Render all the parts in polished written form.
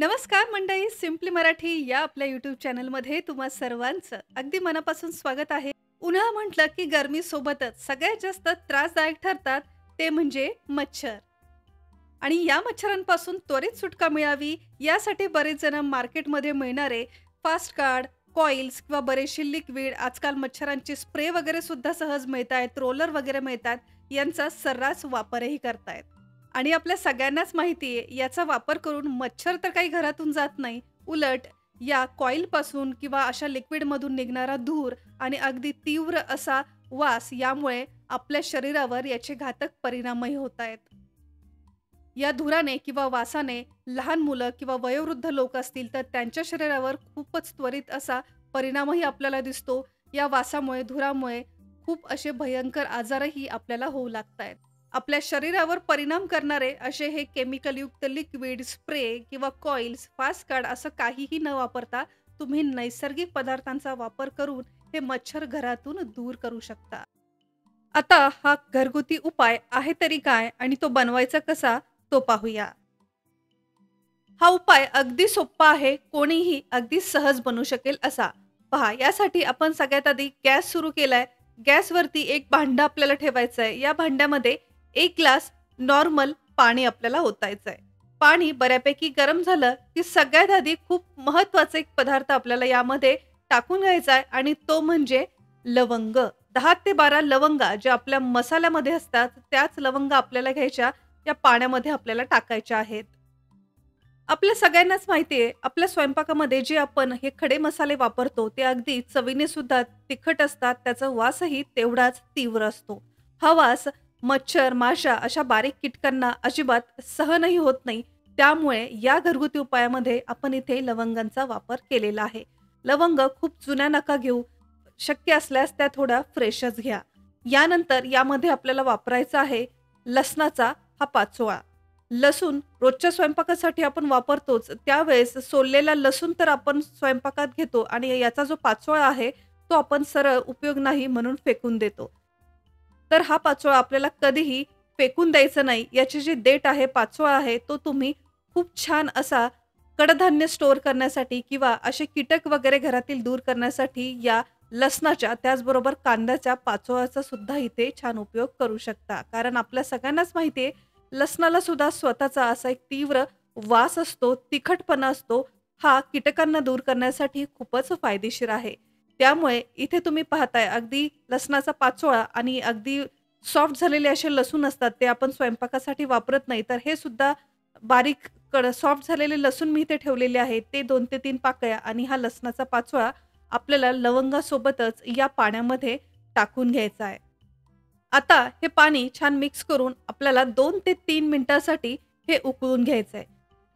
नमस्कार मंडळी, सिम्पली मराठी या आपल्या यूट्यूब चॅनलमध्ये तुम्हा सर्वांचं अगदी मनापासून स्वागत आहे. उन्हाळा म्हटलं की गरमीसोबतच सगळ्यात जास्त त्रासदायक ठरतात ते म्हणजे मच्छर. आणि या मच्छरांपासून त्वरित सुटका मिळावी यासाठी बरेच जण मार्केटमध्ये मिळणारे फास्ट कार्ड, कॉइल्स किंवा बरेचसे लिक्विड, आजकाल मच्छरांचे स्प्रे वगैरे सुद्धा सहज मिळत आहेत, रोलर वगैरे मिळतात, यांचा सर्रास वापरही करतायत. आणि आपल्या सगळ्यांनाच माहिती आहे याचा वापर करून मच्छर तर काही घरातून जात नाही, उलट या कॉईल पासून किंवा अशा लिक्विड मधून निघणारा धूर आणि अगदी तीव्र असा वास यामुळे आपल्या शरीरावर याचे घातक परिणामही होत आहेत. या धुराने किंवा वासाने लहान मुलं किंवा वयोवृद्ध लोक असतील तर त्यांच्या शरीरावर खूपच त्वरित असा परिणामही आपल्याला दिसतो. या वासामुळे, धुरामुळे खूप असे भयंकर आजारही आपल्याला होऊ लागतायत. आपल्या शरीरावर परिणाम करणारे असे हे केमिकल युक्त लिक्विड, स्प्रे किंवा कॉइल्स, फास्ट कार्ड असं काहीही न वापरता तुम्ही नैसर्गिक पदार्थांचा वापर करून हे मच्छर घरातून दूर करू शकता. आता हा घरगुती उपाय आहे तरी काय आणि तो बनवायचा कसा तो पाहूया. हा उपाय अगदी सोपा आहे, कोणीही अगदी सहज बनवू शकेल असा. पहा, यासाठी आपण सगळ्यात आधी गॅस सुरू केलाय. गॅसवरती एक भांडं आपल्याला ठेवायचं आहे. या भांड्यामध्ये 1 ग्लास नॉर्मल पाणी आपल्याला ओतायचं आहे. पाणी बऱ्यापैकी गरम झालं की सगळ्यात आधी खूप महत्वाचा एक पदार्थ आपल्याला यामध्ये टाकून घ्यायचा आहे आणि तो म्हणजे लवंग. 10 ते 12 लवंगा ज्या आपल्या मसाल्यामध्ये असतात त्याच लवंगा आपल्याला घ्यायच्या, या पाण्यामध्ये आपल्याला टाकायच्या आहेत. आपल्या सगळ्यांनाच माहिती आहे, आपल्या स्वयंपाकामध्ये जे आपण हे खडे मसाले वापरतो ते अगदी चवीने सुद्धा तिखट असतात, त्याचा वासही तेवढाच तीव्र असतो. हा वास मच्छर, माशा अशा बारीक कीटकांना अजिबात सहनही होत नाही. त्यामुळे या घरगुती उपायामध्ये आपण इथे लवंगांचा वापर केलेला आहे. लवंग खूप जुन्या नका घेऊ, शक्य असल्यास त्या थोड्या फ्रेशच घ्या. यानंतर यामध्ये आपल्याला वापरायचा आहे लसणाचा हा पाचोळा. लसूण रोजच्या स्वयंपाकासाठी आपण वापरतोच, त्यावेळेस सोललेला लसूण तर आपण स्वयंपाकात घेतो आणि याचा जो पाचोळा आहे तो आपण सरळ उपयोग नाही म्हणून फेकून देतो. तर हा पाचोळा आपल्याला कधीही फेकून द्यायचा नाही. याची जी देठ आहे, पाचोळा आहे, तो तुम्ही खूप छान असा कडधान्य स्टोअर करण्यासाठी किंवा असे कीटक वगैरे घरातील दूर करण्यासाठी या लसणाच्या त्याचबरोबर कांद्याच्या पाचोळ्याचा सुद्धा इथे छान उपयोग करू शकता. कारण आपल्या सगळ्यांनाच माहिती आहे लसणाला सुद्धा स्वतःचा असा एक तीव्र वास असतो, तिखटपणा असतो. हा कीटकांना दूर करण्यासाठी खूपच फायदेशीर आहे. त्यामुळे इथे तुम्ही पाहताय अगदी लसणाचा पाचोळा आणि अगदी सॉफ्ट झालेले असे लसूण असतात ते आपण स्वयंपाकासाठी वापरत नाही, तर हे सुद्धा बारीक सॉफ्ट झालेले लसूण मी इथे ठेवलेले आहेत, ते 2 ते 3 पाकळ्या आणि हा लसणाचा पाचोळा आपल्याला लवंगासोबतच या पाण्यामध्ये टाकून घ्यायचा आहे. आता हे पाणी छान मिक्स करून आपल्याला 2 ते 3 मिनिटांसाठी हे उकळून घ्यायचं आहे.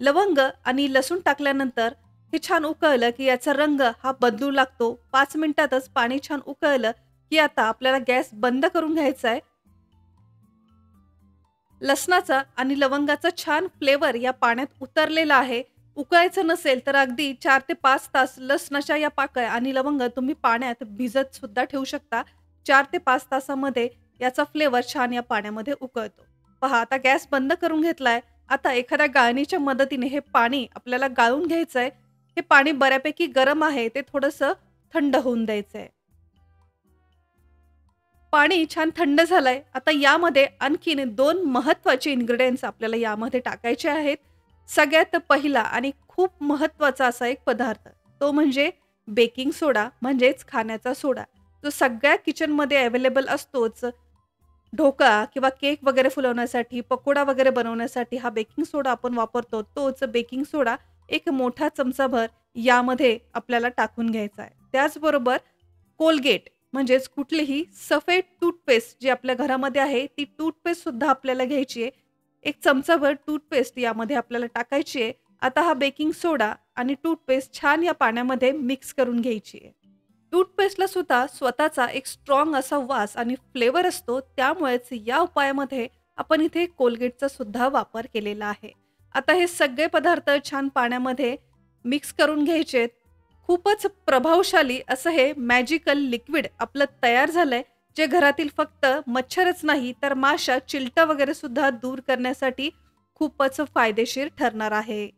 लवंग आणि लसूण टाकल्यानंतर हे छान उकळलं की याचा रंग हा बदलू लागतो. 5 मिनिटातच पाणी छान उकळलं की आता आपल्याला गॅस बंद करून घ्यायचा आहे. लसणाचा आणि लवंगाचा छान फ्लेवर या पाण्यात उतरलेला आहे. उकळायचं नसेल तर अगदी 4 ते 5 तास लसणाच्या या पाकळ्या आणि लवंग तुम्ही पाण्यात भिजत सुद्धा ठेवू शकता. 4 ते 5 तासामध्ये याचा फ्लेवर छान या पाण्यामध्ये उकळतो. पहा, आता गॅस बंद करून घेतलाय. आता एखाद्या गाळणीच्या मदतीने हे पाणी आपल्याला गाळून घ्यायचंय. हे पाणी बऱ्यापैकी गरम आहे, ते थोडंसं थंड होऊन द्यायचंय. पाणी छान थंड झालंय. आता यामध्ये आणखीन 2 महत्त्वाचे इन्ग्रीडियंट्स आपल्याला यामध्ये टाकायचे आहेत. सगळ्यात पहिला आणि खूप महत्त्वाचा असा एक पदार्थ, तो म्हणजे बेकिंग सोडा म्हणजेच खाण्याचा सोडा. जो सगळ्या किचनमध्ये अवेलेबल असतोच. ढोकळा किंवा केक वगैरे फुलवण्यासाठी, पकोडा वगैरे बनवण्यासाठी हा बेकिंग सोडा आपण वापरतो. तोच बेकिंग सोडा एक मोठा चमचाभर यामध्ये आपल्याला टाकून घ्यायचा आहे. त्याचबरोबर कोलगेट म्हणजेच कुठलीही सफेद टूथपेस्ट जी आपल्या घरामध्ये आहे ती टूथपेस्ट सुद्धा आपल्याला घ्यायची आहे. 1 चमचाभर टूथपेस्ट यामध्ये आपल्याला टाकायची आहे. आता हा बेकिंग सोडा आणि टूथपेस्ट छान या पाण्यामध्ये मिक्स करून घ्यायची आहे. टूथपेस्टला सुद्धा स्वतःचा एक स्ट्रॉंग असा वास आणि फ्लेवर असतो, त्यामुळेच या उपायामध्ये आपण इथे कोलगेटचा सुद्धा वापर केलेला आहे. आता हे सगळे पदार्थ छान पाण्यामध्ये मिक्स करून घ्यायचेत. खूपच प्रभावशाली असं हे मॅजिकल लिक्विड आपलं तयार झालंय, जे घरातील फक्त मच्छरच नाही तर माशा, चिलटा वगैरे सुद्धा दूर करण्यासाठी खूपच फायदेशीर ठरणार आहे.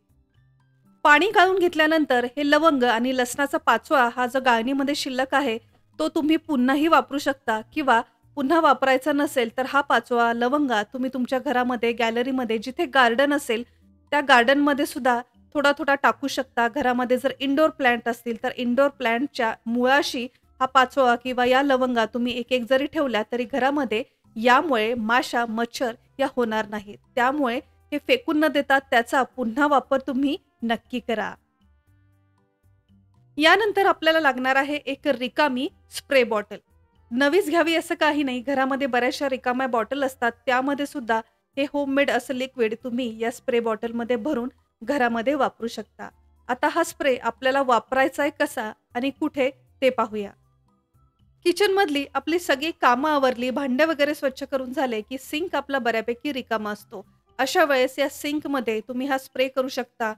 पाणी गाळून घेतल्यानंतर हे लवंग आणि लसणाचा पाचवा हा जो गाळणीमध्ये शिल्लक आहे, तो तुम्ही पुन्हाही वापरू शकता किंवा पुन्हा वापरायचा नसेल तर हा पाचवा लवंगा तुम्ही तुमच्या घरामध्ये, गॅलरीमध्ये जिथे गार्डन असेल, त्या गार्डनमध्ये सुद्धा थोडा-थोडा टाकू शकता. घरामध्ये जर इनडोअर प्लांट असतील, तर इनडोअर प्लांटच्या मुळाशी हा पाचवा किंवा या लवंगा तुम्ही एक-एक जरी ठेवल्या, तरी घरामध्ये यामुळे माशा, मच्छर या होणार नाहीत. त्यामुळे हे फेकून न देता त्याचा पुन्हा वापर तुम्ही नक्की करा. यानंतर आपल्याला लागणार आहे एक रिकामी स्प्रे बॉटल. नवीच घ्यावी असं काही नाही. घरामध्ये बऱ्याचशा रिकाम्या बॉटल असतात. त्यामध्ये सुद्धा हे होममेड असं लिक्विड तुम्ही या स्प्रे बॉटलमध्ये भरून घरामध्ये वापरू शकता. आता हा स्प्रे आपल्याला वापरायचा आहे कसा आणि कुठे ते पाहूया. किचनमधली आपली सगळी कामं आवरली, भांडे वगैरे स्वच्छ करून झाले, की सिंक आपला बऱ्यापैकी रिकामा असतो. अशा वेळेस या सिंकमध्ये तुम्ही हा स्प्रे करू शकता.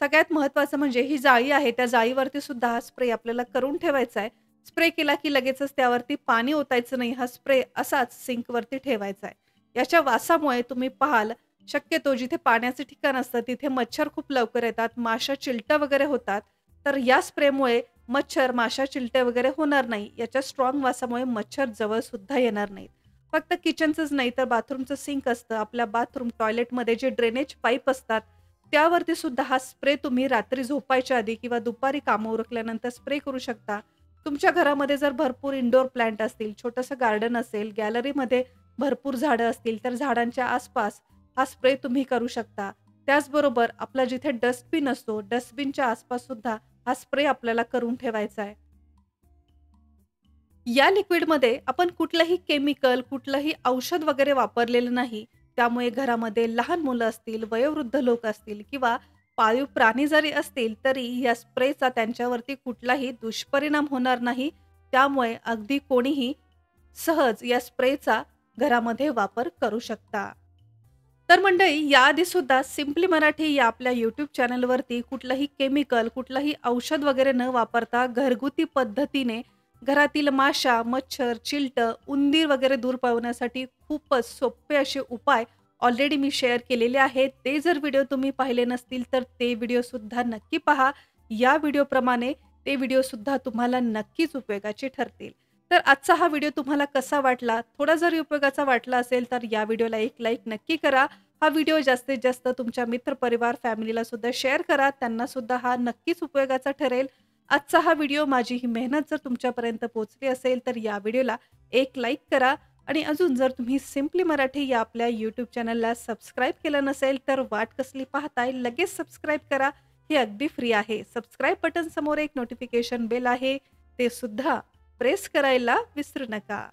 सगळ्यात महत्त्वाचं म्हणजे ही जाळी आहे, त्या जाळीवरती सुद्धा हा स्प्रे आपल्याला करून ठेवायचा आहे. स्प्रे केला की लगेचच त्यावरती पाणी ओतायचं नाही. हा स्प्रे असाच सिंकवरती ठेवायचा आहे. याच्या वासामुळे तुम्ही पाहाल, शक्यतो जिथे पाण्याचं ठिकाण असतं तिथे मच्छर खूप लवकर येतात, माशा, चिलटं वगैरे होतात. तर या स्प्रेमुळे मच्छर, माशा, चिलटे वगैरे होणार नाही. याच्या स्ट्रॉंग वासामुळे मच्छर जवळ सुद्धा येणार नाहीत. फक्त किचनचंच नाही तर बाथरूमचं सिंक असतं. आपल्या बाथरूम, टॉयलेटमध्ये जे ड्रेनेज पाईप असतात, त्यावरती सुद्धा हा स्प्रे तुम्ही रात्री झोपायच्या आधी किंवा दुपारी कामं उरकल्यानंतर स्प्रे करू शकता. तुमच्या घरामध्ये जर भरपूर इनडोअर प्लांट असतील, छोटंसं गार्डन असेल, गॅलरीमध्ये भरपूर झाडं असतील, तर झाडांच्या आसपास हा स्प्रे तुम्ही करू शकता. त्याचबरोबर आपला जिथे डस्टबिन असतो, डस्टबिनच्या आसपास सुद्धा हा स्प्रे आपल्याला करून ठेवायचा आहे. या लिक्विडमध्ये आपण कुठलंही केमिकल, कुठलंही औषध वगैरे वापरलेलं नाही. त्यामुळे घरामध्ये लहान मुलं असतील, वयोवृद्ध लोक असतील किंवा पाळीव प्राणी जरी असतील, तरी या स्प्रेचा त्यांच्यावरती कुठलाही दुष्परिणाम होणार नाही. त्यामुळे अगदी कोणीही सहज या स्प्रेचा घरामध्ये वापर करू शकता. तर मंडळी, याआधी सुद्धा सिम्पली मराठी या आपल्या यूट्यूब चॅनलवरती कुठलंही केमिकल, कुठलंही औषध वगैरे न वापरता घरगुती पद्धतीने घरातील माशा, मच्छर, चिलटं, उंदीर वगैरे दूर पळवण्यासाठी खूपच सोपे असे उपाय ऑलरेडी मी शेअर केलेले आहेत. ते जर व्हिडिओ तुम्ही पाहिले नसतील तर ते व्हिडिओसुद्धा नक्की पहा. या व्हिडिओप्रमाणे ते व्हिडिओसुद्धा तुम्हाला नक्कीच उपयोगाचे ठरतील. तर आजचा हा व्हिडिओ तुम्हाला कसा वाटला? थोडा जरी उपयोगाचा वाटला असेल तर या व्हिडिओला एक लाईक नक्की करा. हा व्हिडिओ जास्तीत जास्त तुमच्या मित्रपरिवार, फॅमिलीला सुद्धा शेअर करा. त्यांना सुद्धा हा नक्कीच उपयोगाचा ठरेल. आजचा हा व्हिडिओ, माझी ही मेहनत जर तुमच्यापर्यंत पोहोचली असेल तर या व्हिडिओला एक लाईक करा आणि अजून जर तुम्ही सिम्पली मराठी या आपल्या यूट्यूब चॅनलला सबस्क्राईब केलं नसेल तर वाट कसली पाहताय, लगेच सबस्क्राईब करा. हे अगदी फ्री आहे. सबस्क्राईब बटन समोर एक नोटिफिकेशन बेल आहे, ते सुद्धा प्रेस करायला विसरू नका.